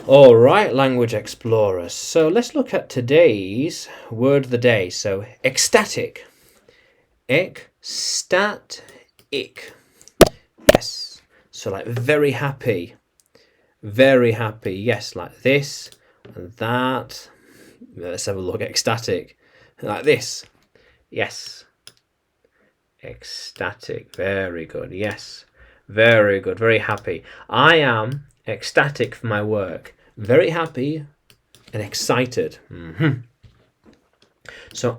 All right, language explorers. So let's look at today's word of the day. So ecstatic. Ecstatic. Yes. So like very happy. Very happy. Yes, like this and that. Let's have a look. Ecstatic. Like this. Yes. Ecstatic. Very good. Yes. Very good. Very happy. I am ecstatic for my work. Very happy and excited. So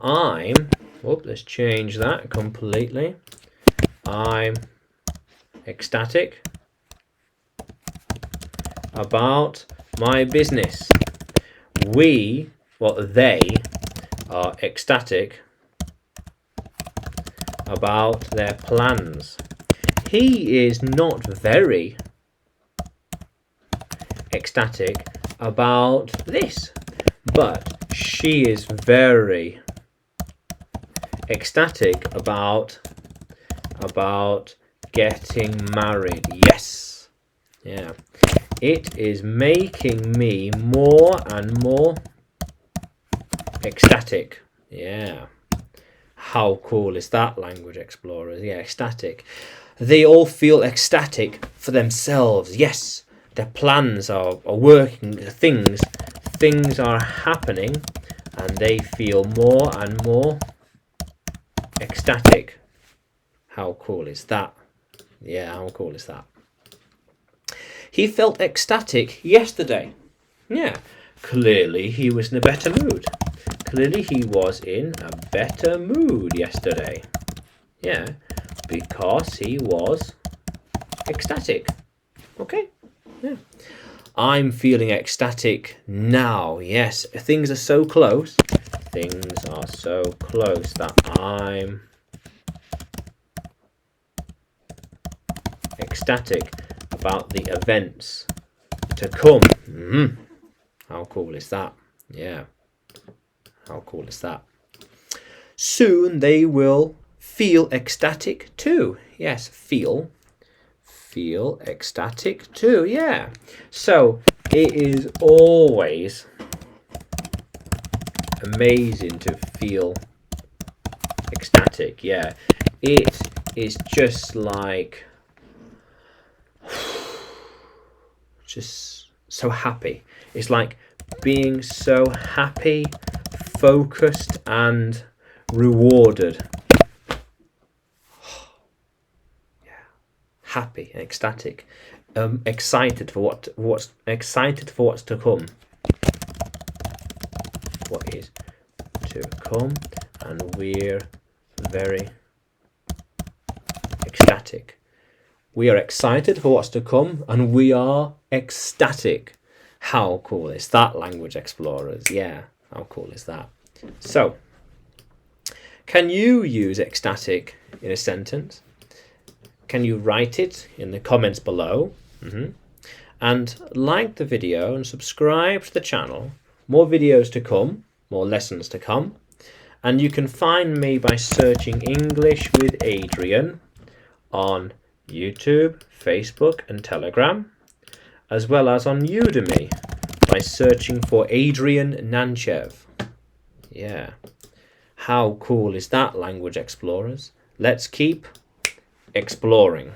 let's change that completely. I'm ecstatic about my business. They are ecstatic about their plans. He is not very ecstatic about this, but she is very ecstatic about getting married. Yes. Yeah. It is making me more and more ecstatic. Yeah. How cool is that, language explorers? Yeah, ecstatic. They all feel ecstatic for themselves. Yes. Their plans are working. Things are happening, and they feel more and more ecstatic. How cool is that? Yeah, how cool is that? He felt ecstatic yesterday. Yeah, clearly he was in a better mood. Clearly he was in a better mood yesterday. Yeah, because he was ecstatic. Okay, yeah. I'm feeling ecstatic now. Yes, things are so close. Things are so close that I'm ecstatic about the events to come. How cool is that? Yeah. How cool is that? Soon they will feel ecstatic too. Yes, feel ecstatic too. Yeah. So it is always amazing to feel ecstatic. Yeah. It is just like just so happy. It's like being so happy, focused and rewarded. Yeah. Happy and ecstatic. Excited for what's to come. What is to come, and we're very ecstatic. We are excited for what's to come, and we are ecstatic. How cool is that, language explorers? Yeah, how cool is that? So, can you use ecstatic in a sentence? Can you write it in the comments below? And like the video and subscribe to the channel. More videos to come, more lessons to come. And you can find me by searching English with Adrian on YouTube, Facebook and Telegram, as well as on Udemy by searching for Adrian Nanchev. Yeah. How cool is that, language explorers? Let's keep exploring.